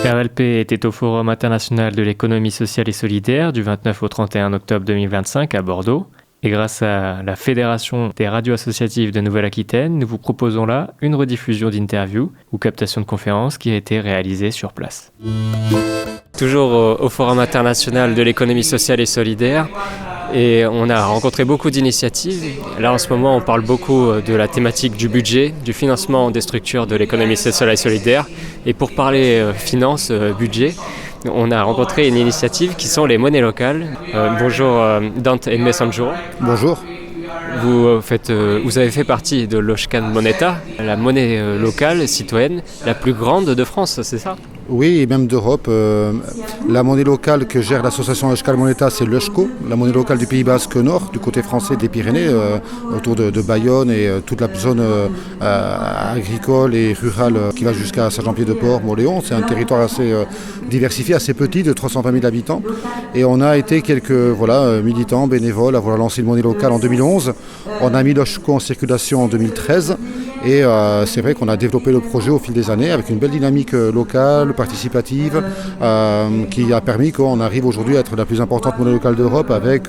RLP était au Forum international de l'économie sociale et solidaire du 29 au 31 octobre 2025 à Bordeaux. Et grâce à la Fédération des radios associatives de Nouvelle-Aquitaine, nous vous proposons là une rediffusion d'interviews ou captation de conférences qui a été réalisée sur place. Toujours au Forum international de l'économie sociale et solidaire, et on a rencontré beaucoup d'initiatives. Là en ce moment on parle beaucoup de la thématique du budget, du financement des structures de l'économie sociale et solidaire. Et pour parler finances, budget, on a rencontré une initiative qui sont les monnaies locales. Bonjour Dante Edme Sanjuro. Bonjour. Vous avez fait partie de l'Euskal Moneta, la monnaie locale citoyenne la plus grande de France, c'est ça ? Oui, et même d'Europe. La monnaie locale que gère l'association Euskal Moneta, c'est l'Eusko, la monnaie locale du Pays Basque Nord, du côté français des Pyrénées, autour de Bayonne et toute la zone agricole et rurale qui va jusqu'à Saint-Jean-Pied-de-Port, Moléon. C'est un territoire assez diversifié, assez petit, de 320 000 habitants. Et on a été quelques militants, bénévoles, à vouloir lancer une monnaie locale en 2011. On a mis l'Eusko en circulation en 2013. Et c'est vrai qu'on a développé le projet au fil des années avec une belle dynamique locale, participative, qui a permis qu'on arrive aujourd'hui à être la plus importante monnaie locale d'Europe avec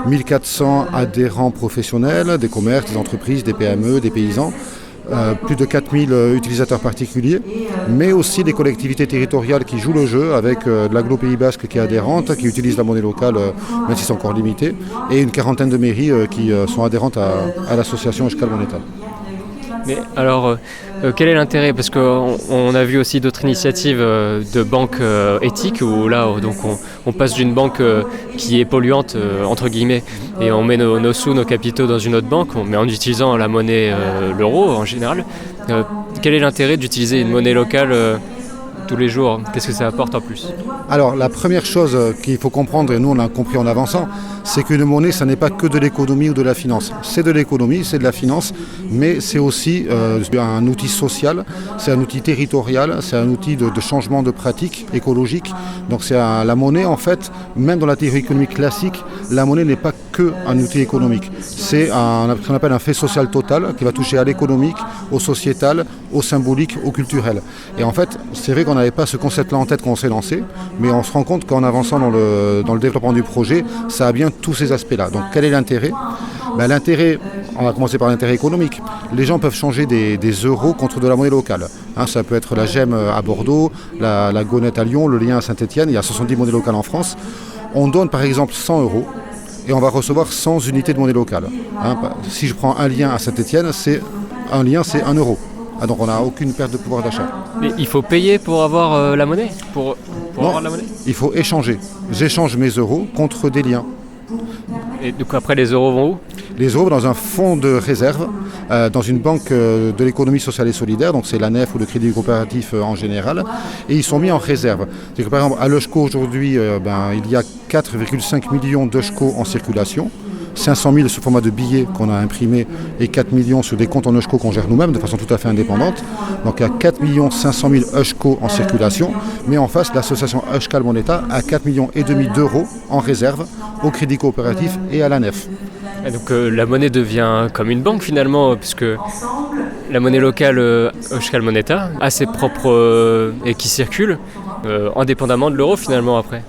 1400 adhérents professionnels, des commerces, des entreprises, des PME, des paysans. Plus de 4000 utilisateurs particuliers, mais aussi des collectivités territoriales qui jouent le jeu avec l'Agglo Pays Basque qui est adhérente, qui utilise la monnaie locale, même si c'est encore limité, et une quarantaine de mairies qui sont adhérentes à l'association Euskal Moneta. Mais alors, quel est l'intérêt ? Parce qu'on a vu aussi d'autres initiatives de banques éthiques où là, donc on passe d'une banque qui est polluante, entre guillemets, et on met nos sous, nos capitaux dans une autre banque, mais en utilisant la monnaie, l'euro en général. Quel est l'intérêt d'utiliser une monnaie locale tous les jours ? Qu'est-ce que ça apporte en plus ? Alors la première chose qu'il faut comprendre, et nous on l'a compris en avançant, c'est qu'une monnaie, ça n'est pas que de l'économie ou de la finance. C'est de l'économie, c'est de la finance, mais c'est aussi un outil social, c'est un outil territorial, c'est un outil de changement de pratique écologique. Donc la monnaie, en fait, même dans la théorie économique classique, la monnaie n'est pas que un outil économique. C'est ce qu'on appelle un fait social total qui va toucher à l'économique, au sociétal, au symbolique, au culturel. Et en fait, c'est vrai qu'on n'avait pas ce concept-là en tête quand on s'est lancé, mais on se rend compte qu'en avançant dans le développement du projet, ça a bien tous ces aspects-là. Donc quel est l'intérêt ? L'intérêt, on va commencer par l'intérêt économique. Les gens peuvent changer des euros contre de la monnaie locale. Ça peut être la gemme à Bordeaux, la gonette à Lyon, le lien à Saint-Étienne. Il y a 70 monnaies locales en France. On donne par exemple 100 euros et on va recevoir 100 unités de monnaie locale. Si je prends un lien à Saint-Étienne, un lien c'est 1 euro. Donc on n'a aucune perte de pouvoir d'achat. Mais il faut payer pour avoir la monnaie pour avoir la monnaie ? Il faut échanger. J'échange mes euros contre des liens. Et donc après les euros vont où ? Les euros vont dans un fonds de réserve, dans une banque de l'économie sociale et solidaire, donc c'est l'ANEF ou le Crédit Coopératif en général, et ils sont mis en réserve. C'est que, par exemple, à l'Eusko aujourd'hui, il y a 4,5 millions d'Eusko en circulation, 500 000 sous format de billets qu'on a imprimés et 4 millions sur des comptes en Eusko qu'on gère nous-mêmes de façon tout à fait indépendante. Donc il y a 4 500 000 Eusko en circulation, mais en face, l'association Euskal Moneta a 4,5 millions d'euros en réserve au Crédit Coopératif et à l'ANEF. Et donc la monnaie devient comme une banque finalement, puisque la monnaie locale Euskal Moneta a ses propres et qui circulent indépendamment de l'euro finalement après.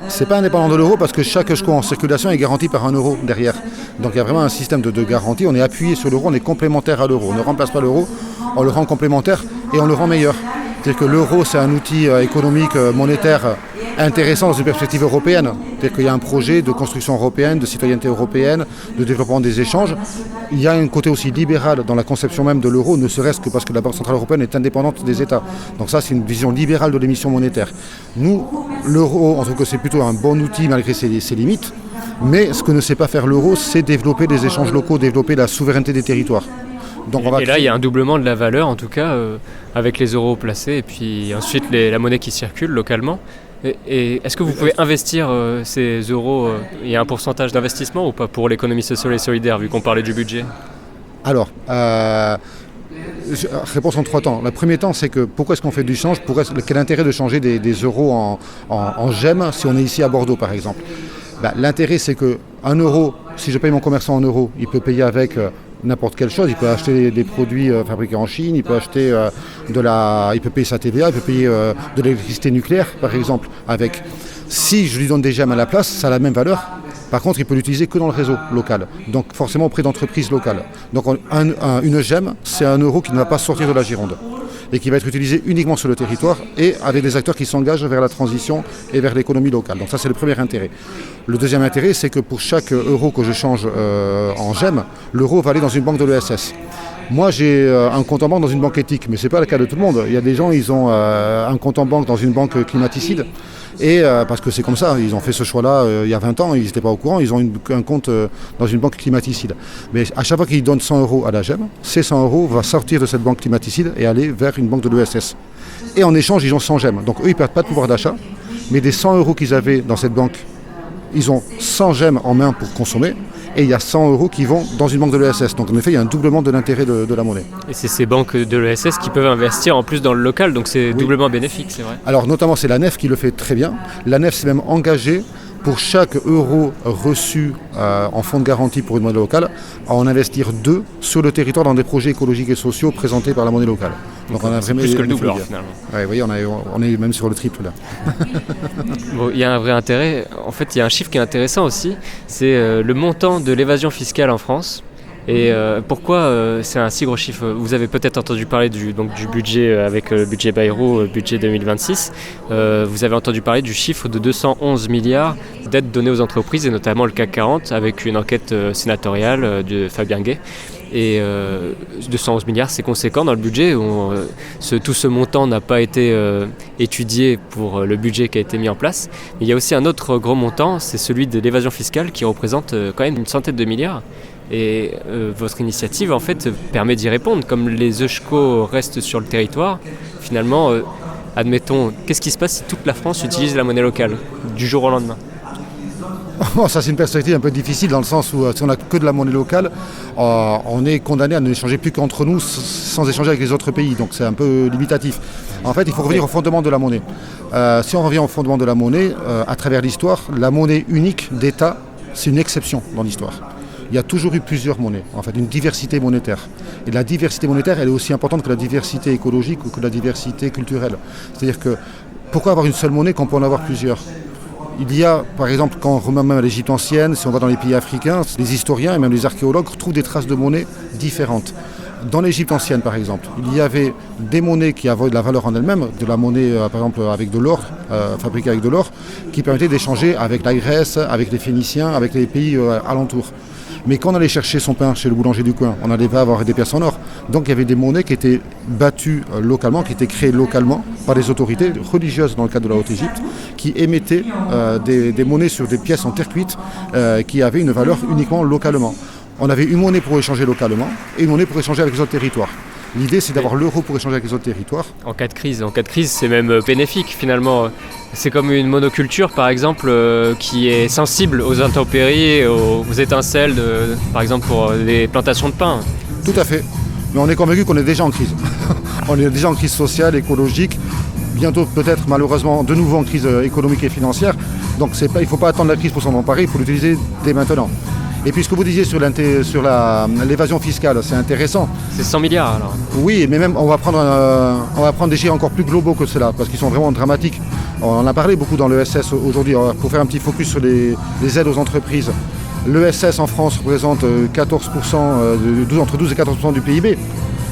C'est pas indépendant de l'euro parce que chaque Eusko en circulation est garanti par 1 euro derrière. Donc il y a vraiment un système de garantie, on est appuyé sur l'euro, on est complémentaire à l'euro. On ne remplace pas l'euro, on le rend complémentaire et on le rend meilleur. C'est-à-dire que l'euro c'est un outil économique, monétaire intéressant dans une perspective européenne. C'est-à-dire qu'il y a un projet de construction européenne, de citoyenneté européenne, de développement des échanges. Il y a un côté aussi libéral dans la conception même de l'euro, ne serait-ce que parce que la Banque Centrale Européenne est indépendante des États. Donc ça, c'est une vision libérale de l'émission monétaire. Nous, l'euro, on trouve que c'est plutôt un bon outil malgré ses limites. Mais ce que ne sait pas faire l'euro, c'est développer des échanges locaux, développer la souveraineté des territoires. Donc et là, il y a un doublement de la valeur, en tout cas, avec les euros placés, et puis ensuite la monnaie qui circule localement. Et est-ce que vous pouvez investir ces euros, il y a un pourcentage d'investissement ou pas pour l'économie sociale et solidaire, vu qu'on parlait du budget ? Alors, réponse en 3 temps. Le premier temps, c'est que pourquoi est-ce qu'on fait du change ? Quel intérêt de changer des euros en gemmes si on est ici à Bordeaux, par exemple ? L'intérêt, c'est que 1 euro, si je paye mon commerçant en euros, il peut payer avec n'importe quelle chose. Il peut acheter des produits fabriqués en Chine, il peut acheter il peut payer sa TVA, il peut payer de l'électricité nucléaire, par exemple, avec. Si je lui donne des gemmes à la place, ça a la même valeur. Par contre, il peut l'utiliser que dans le réseau local, donc forcément auprès d'entreprises locales. Donc une gemme, c'est 1 euro qui ne va pas sortir de la Gironde et qui va être utilisé uniquement sur le territoire et avec des acteurs qui s'engagent vers la transition et vers l'économie locale. Donc ça, c'est le premier intérêt. Le deuxième intérêt, c'est que pour chaque euro que je change en gemme, l'euro va aller dans une banque de l'ESS. Moi, j'ai un compte en banque dans une banque éthique, mais ce n'est pas le cas de tout le monde. Il y a des gens, ils ont un compte en banque dans une banque climaticide. Et parce que c'est comme ça, ils ont fait ce choix-là il y a 20 ans, ils n'étaient pas au courant, ils ont un compte dans une banque climaticide. Mais à chaque fois qu'ils donnent 100 euros à la gemme, ces 100 euros vont sortir de cette banque climaticide et aller vers une banque de l'ESS. Et en échange, ils ont 100 gemmes. Donc eux, ils ne perdent pas de pouvoir d'achat, mais des 100 euros qu'ils avaient dans cette banque, ils ont 100 gemmes en main pour consommer. Et il y a 100 euros qui vont dans une banque de l'ESS. Donc en effet, il y a un doublement de l'intérêt de la monnaie. Et c'est ces banques de l'ESS qui peuvent investir en plus dans le local, donc c'est doublement bénéfique, c'est vrai. Alors notamment, c'est la NEF qui le fait très bien. La NEF s'est même engagée pour chaque euro reçu en fonds de garantie pour une monnaie locale, à en investir 2 sur le territoire dans des projets écologiques et sociaux présentés par la monnaie locale. Donc on a vraiment plus que le double finalement. Oui, vous voyez, on est même sur le triple là. Bon, il y a un vrai intérêt. En fait, il y a un chiffre qui est intéressant aussi, c'est le montant de l'évasion fiscale en France. Et pourquoi c'est un si gros chiffre? Vous avez peut-être entendu parler du budget avec le budget Bayrou, budget 2026. Vous avez entendu parler du chiffre de 211 milliards d'aides données aux entreprises et notamment le CAC 40 avec une enquête sénatoriale de Fabien Gay. Et 211 milliards, c'est conséquent dans le budget. Tout ce montant n'a pas été étudié pour le budget qui a été mis en place. Mais il y a aussi un autre gros montant, c'est celui de l'évasion fiscale qui représente quand même une centaine de milliards. Et votre initiative, en fait, permet d'y répondre. Comme les ESCO restent sur le territoire, finalement, admettons, qu'est-ce qui se passe si toute la France utilise la monnaie locale du jour au lendemain? Ça, c'est une perspective un peu difficile dans le sens où si on n'a que de la monnaie locale, on est condamné à n'échanger plus qu'entre nous sans échanger avec les autres pays. Donc c'est un peu limitatif. En fait, il faut revenir au fondement de la monnaie. Si on revient au fondement de la monnaie, à travers l'histoire, la monnaie unique d'État, c'est une exception dans l'histoire. Il y a toujours eu plusieurs monnaies, en fait, une diversité monétaire. Et la diversité monétaire, elle est aussi importante que la diversité écologique ou que la diversité culturelle. C'est-à-dire que, pourquoi avoir une seule monnaie quand on peut en avoir plusieurs ? Il y a, par exemple, quand on remonte même à l'Égypte ancienne, si on va dans les pays africains, les historiens et même les archéologues trouvent des traces de monnaies différentes. Dans l'Égypte ancienne, par exemple, il y avait des monnaies qui avaient de la valeur en elles-mêmes, de la monnaie, par exemple, avec de l'or, fabriquée avec de l'or, qui permettait d'échanger avec la Grèce, avec les Phéniciens, avec les pays alentours. Mais quand on allait chercher son pain chez le boulanger du coin, on n'allait pas avoir des pièces en or. Donc il y avait des monnaies qui étaient battues localement, qui étaient créées localement par des autorités religieuses dans le cadre de la Haute-Égypte, qui émettaient des monnaies sur des pièces en terre cuite qui avaient une valeur uniquement localement. On avait une monnaie pour échanger localement et une monnaie pour échanger avec les autres territoires. L'idée, c'est d'avoir l'euro pour échanger avec les autres territoires. En cas de crise, c'est même bénéfique finalement. C'est comme une monoculture, par exemple, qui est sensible aux intempéries, aux étincelles, par exemple pour les plantations de pin. Tout à fait. Mais on est convaincu qu'on est déjà en crise. On est déjà en crise sociale, écologique. Bientôt, peut-être, malheureusement, de nouveau en crise économique et financière. Donc, il ne faut pas attendre la crise pour s'en emparer, il faut l'utiliser dès maintenant. Et puis ce que vous disiez sur l'évasion fiscale, c'est intéressant. C'est 100 milliards alors. Oui, mais même on va prendre des chiffres encore plus globaux que cela, parce qu'ils sont vraiment dramatiques. On en a parlé beaucoup dans l'ESS aujourd'hui, pour faire un petit focus sur les aides aux entreprises. L'ESS en France représente 14%, entre 12 et 14% du PIB,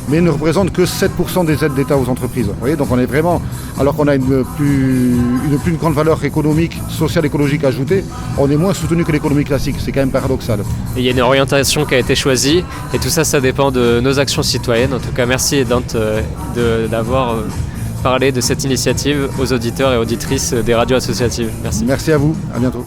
mais ne représente que 7% des aides d'État aux entreprises. Vous voyez, donc on est vraiment, alors qu'on a une plus grande valeur économique, sociale, écologique ajoutée, on est moins soutenu que l'économie classique. C'est quand même paradoxal. Et il y a une orientation qui a été choisie, et tout ça, ça dépend de nos actions citoyennes. En tout cas, merci Dante d'avoir parlé de cette initiative aux auditeurs et auditrices des radios associatives. Merci. Merci à vous, à bientôt.